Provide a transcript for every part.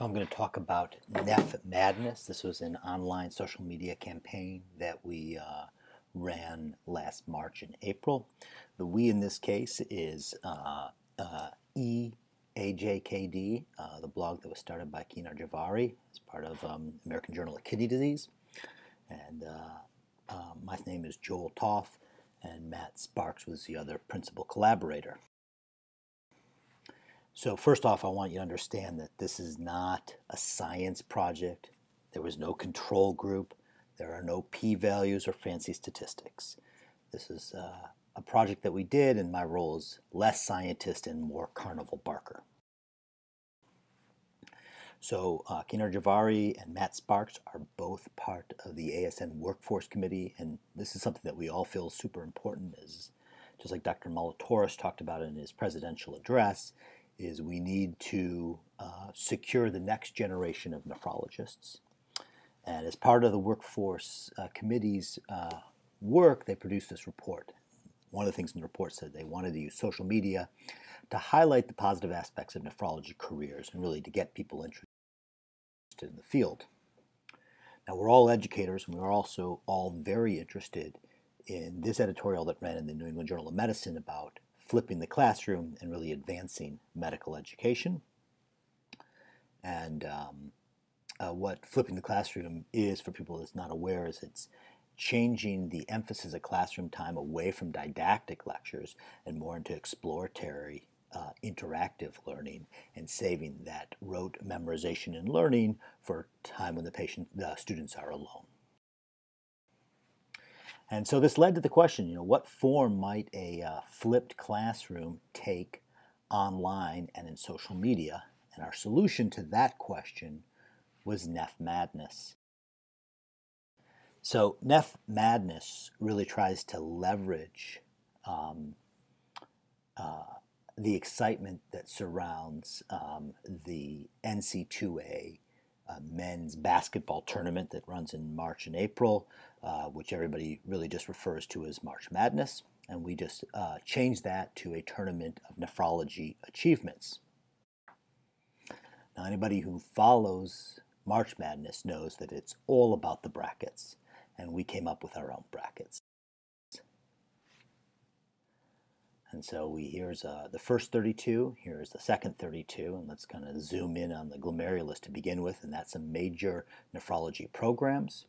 So I'm going to talk about NephMadness. This was an online social media campaign that we ran last March and April. The we in this case is EAJKD, the blog that was started by Kinar Javari as part of American Journal of Kidney Disease. And my name is Joel Toff, and Matt Sparks was the other principal collaborator. So first off, I want you to understand that this is not a science project. There was no control group. There are no p-values or fancy statistics. This is a project that we did, and my role is less scientist and more carnival barker. So Kinar Javari and Matt Sparks are both part of the ASN Workforce Committee, and this is something that we all feel is super important, as just like Dr. Molatoris talked about in his presidential address, is we need to secure the next generation of nephrologists. And as part of the Workforce Committee's work, they produced this report. One of the things in the report said they wanted to use social media to highlight the positive aspects of nephrology careers and really to get people interested in the field. Now, we're all educators, and we're also all very interested in this editorial that ran in the New England Journal of Medicine about flipping the classroom and really advancing medical education. And what flipping the classroom is, for people that's not aware, is it's changing the emphasis of classroom time away from didactic lectures and more into exploratory interactive learning, and saving that rote memorization and learning for time when the students are alone. And so this led to the question, what form might a flipped classroom take online and in social media? And our solution to that question was NephMadness. So NephMadness really tries to leverage the excitement that surrounds the NC2A men's basketball tournament that runs in March and April, which everybody really just refers to as March Madness, and we just changed that to a tournament of nephrology achievements. Now, anybody who follows March Madness knows that it's all about the brackets, and we came up with our own brackets. And so here's the first 32, here's the second 32, and let's kind of zoom in on the glomerulus to begin with, and that's some major nephrology programs.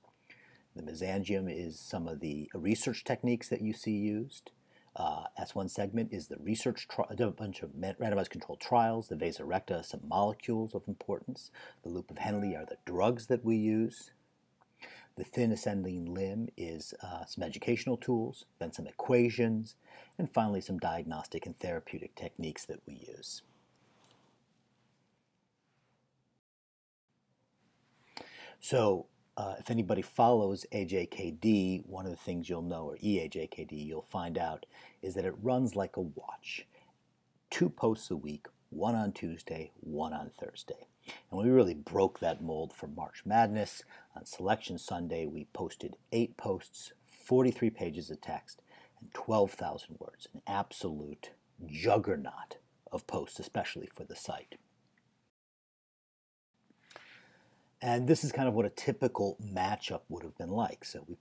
The mesangium is some of the research techniques that you see used. S1 segment is the research, a bunch of randomized controlled trials. The vasa recta, some molecules of importance. The loop of Henle are the drugs that we use. The thin ascending limb is some educational tools, then some equations, and finally some diagnostic and therapeutic techniques that we use. So if anybody follows AJKD, one of the things you'll know, or EAJKD, you'll find out, is that it runs like a watch. 2 posts a week, one on Tuesday, one on Thursday. And we really broke that mold for March Madness. On Selection Sunday, we posted 8 posts, 43 pages of text, and 12,000 words. An absolute juggernaut of posts, especially for the site. And this is kind of what a typical matchup would have been like. So we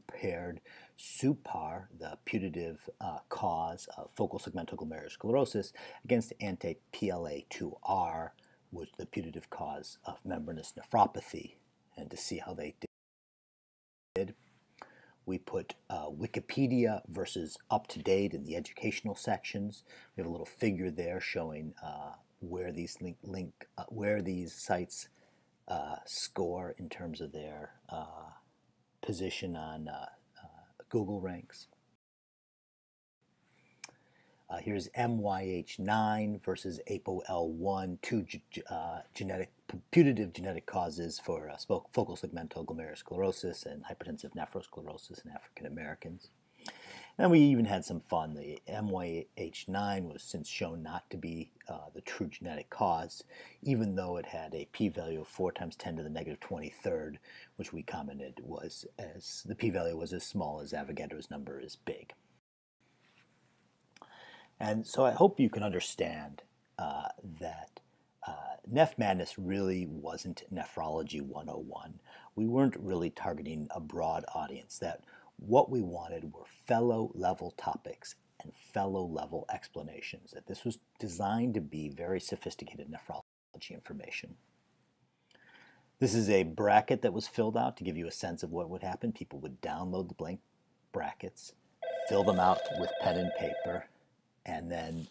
paired SUPAR, the putative cause of focal segmental glomerulosclerosis, against anti-PLA2R, which the putative cause of membranous nephropathy, and to see how they did. We put Wikipedia versus UpToDate in the educational sections. We have a little figure there showing where these where these sites score in terms of their position on Google ranks. Here's MYH9 versus ApoL1, 2 putative genetic causes for focal segmental glomerulosclerosis and hypertensive nephrosclerosis in African Americans. And we even had some fun. The MYH9 was since shown not to be the true genetic cause, even though it had a p-value of 4 × 10 to the negative 23rd, which we commented was the p-value was as small as Avogadro's number is big. And so I hope you can understand that NephMadness really wasn't nephrology 101. We weren't really targeting a broad audience. That what we wanted were fellow level topics and fellow level explanations. That this was designed to be very sophisticated nephrology information. This is a bracket that was filled out to give you a sense of what would happen. People would download the blank brackets, fill them out with pen and paper, and then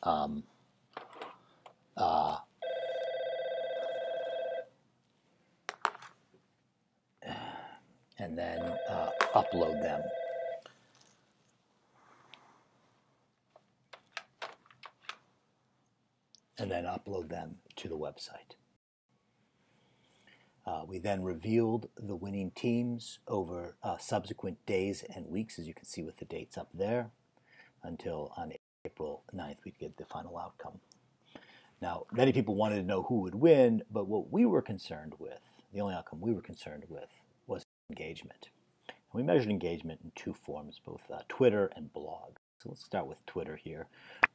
upload them. To the website. We then revealed the winning teams over subsequent days and weeks, as you can see with the dates up there, until on April 9th we'd get the final outcome. Now, many people wanted to know who would win, but what we were concerned with, the only outcome we were concerned with, was engagement. And we measured engagement in two forms, both Twitter and blog. So let's start with Twitter here.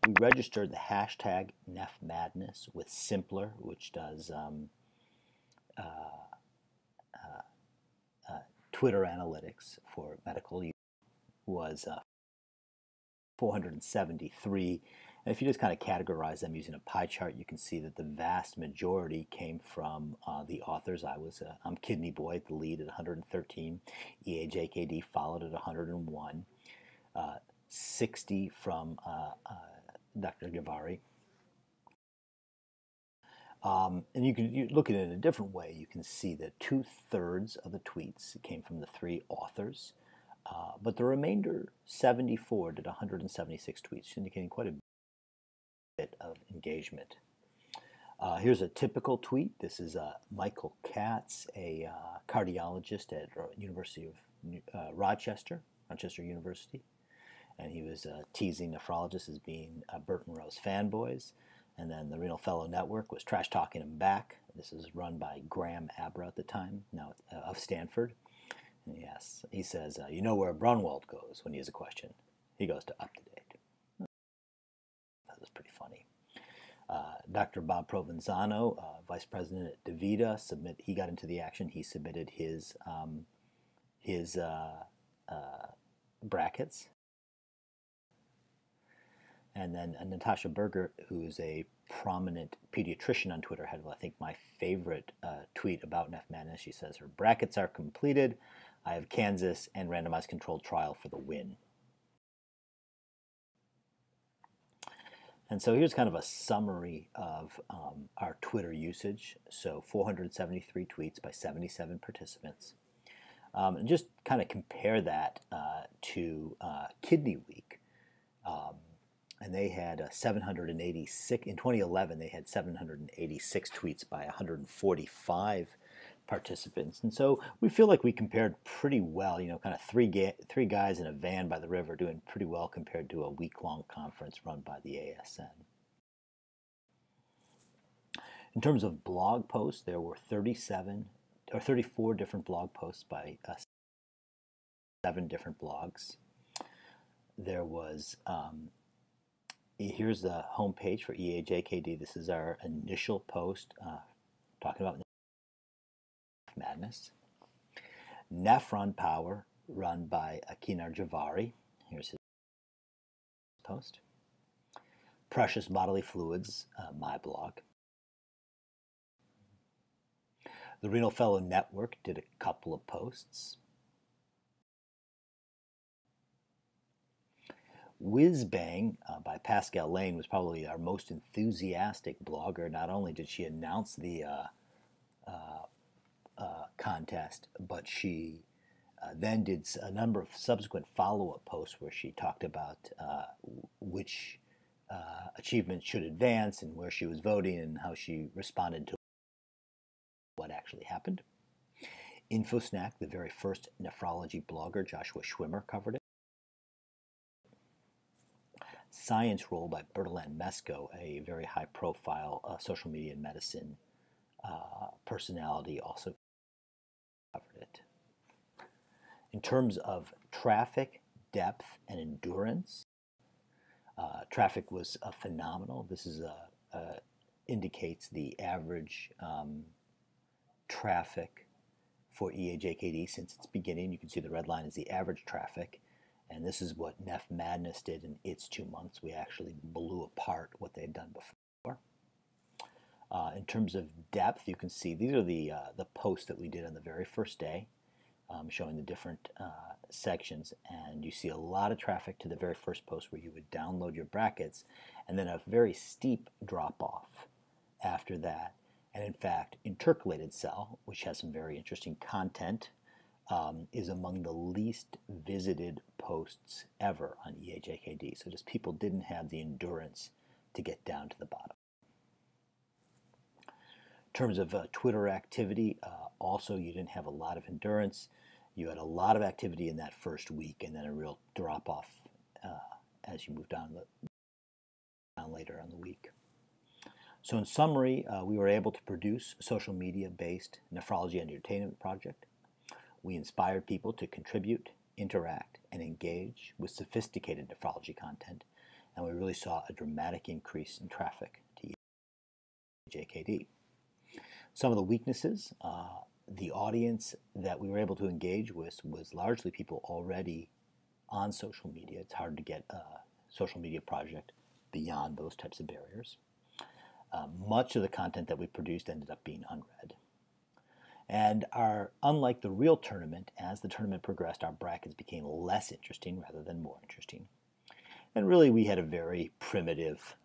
We registered the hashtag NephMadness with Simpler, which does Twitter analytics for medical use, was 473. And if you just kind of categorize them using a pie chart, you can see that the vast majority came from the authors. I'm Kidney Boy at the lead at 113. EAJKD followed at 101. 60 from Dr. Javari. And you look at it in a different way. You can see that 2/3 of the tweets came from the three authors, but the remainder, 74, did 176 tweets, indicating quite a bit of engagement. Here's a typical tweet. This is Michael Katz, a cardiologist at University of Rochester University, and he was teasing nephrologists as being Burton Rose fanboys. And then the Renal Fellow Network was trash talking him back. This is run by Graham Abra at the time, now of Stanford. And yes, he says, you know where Brunwald goes when he has a question. He goes to up to date. That was pretty funny. Dr. Bob Provenzano, vice president at DaVita, he got into the action. He submitted his brackets. And then Natasha Berger, who is a prominent pediatrician on Twitter, had, I think, my favorite tweet about NephMadness. She says, her brackets are completed. I have Kansas and randomized controlled trial for the win. And so here's kind of a summary of our Twitter usage. So 473 tweets by 77 participants. And just kind of compare that to Kidney Week. And they had 786, in 2011, they had 786 tweets by 145 participants. And so we feel like we compared pretty well, kind of three guys in a van by the river doing pretty well compared to a week-long conference run by the ASN. In terms of blog posts, there were 34 different blog posts by 7 different blogs. There was here's the homepage for EAJKD. This is our initial post talking about NephMadness. Nephron Power, run by Akinar Javari. Here's his post. Precious Bodily Fluids, my blog. The Renal Fellow Network did a couple of posts. Whiz Bang by Pascal Lane was probably our most enthusiastic blogger. Not only did she announce the contest, but she then did a number of subsequent follow-up posts where she talked about which achievements should advance and where she was voting and how she responded to what actually happened. InfoSnack, the very first nephrology blogger, Joshua Schwimmer, covered it. Science Roll by Bertalan Mesko, a very high-profile social media and medicine personality, also covered it. In terms of traffic, depth, and endurance, traffic was phenomenal. This is indicates the average traffic for EAJKD since its beginning. You can see the red line is the average traffic, and this is what NephMadness did in its 2 months. We actually blew apart what they had done before. In terms of depth, you can see these are the posts that we did on the very first day, showing the different sections, and you see a lot of traffic to the very first post where you would download your brackets, and then a very steep drop-off after that. And in fact, intercalated cell, which has some very interesting content, is among the least visited posts ever on EAJKD. So just people didn't have the endurance to get down to the bottom. In terms of Twitter activity, also you didn't have a lot of endurance. You had a lot of activity in that first week, and then a real drop-off as you moved down later on the week. So in summary, we were able to produce a social media-based nephrology entertainment project. We inspired people to contribute, interact, and engage with sophisticated nephrology content, and we really saw a dramatic increase in traffic to EAJKD. Some of the weaknesses, the audience that we were able to engage with was largely people already on social media. It's hard to get a social media project beyond those types of barriers. Much of the content that we produced ended up being unread. And unlike the real tournament, as the tournament progressed, our brackets became less interesting rather than more interesting. And really, we had a very primitive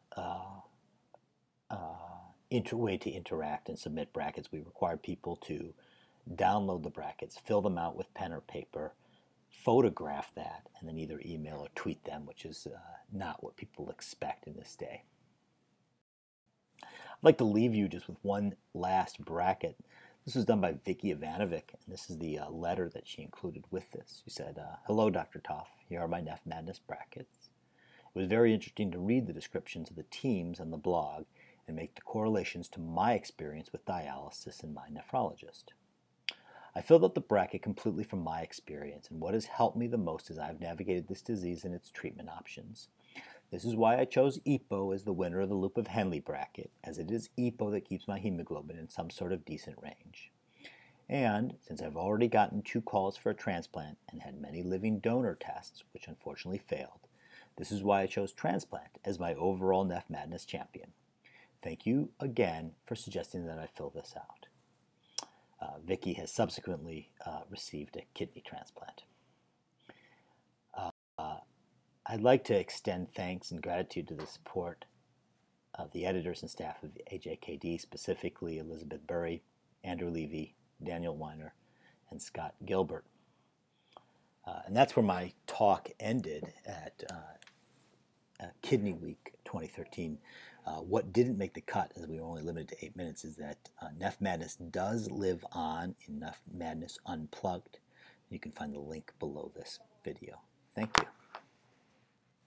way to interact and submit brackets. We required people to download the brackets, fill them out with pen or paper, photograph that, and then either email or tweet them, which is not what people expect in this day. I'd like to leave you just with one last bracket. This was done by Vicki Ivanovic, and this is the letter that she included with this. She said, "Hello, Dr. Toff. Here are my NephMadness brackets. It was very interesting to read the descriptions of the teams on the blog and make the correlations to my experience with dialysis and my nephrologist. I filled out the bracket completely from my experience, and what has helped me the most as I've navigated this disease and its treatment options. This is why I chose EPO as the winner of the Loop of Henle bracket, as it is EPO that keeps my hemoglobin in some sort of decent range. And since I've already gotten 2 calls for a transplant and had many living donor tests, which unfortunately failed, this is why I chose transplant as my overall NephMadness champion. Thank you again for suggesting that I fill this out." Vicki has subsequently received a kidney transplant. I'd like to extend thanks and gratitude to the support of the editors and staff of AJKD, specifically Elizabeth Burry, Andrew Levy, Daniel Weiner, and Scott Gilbert. And that's where my talk ended at Kidney Week 2013. What didn't make the cut, as we were only limited to 8 minutes, is that NephMadness does live on in NephMadness Unplugged. You can find the link below this video. Thank you.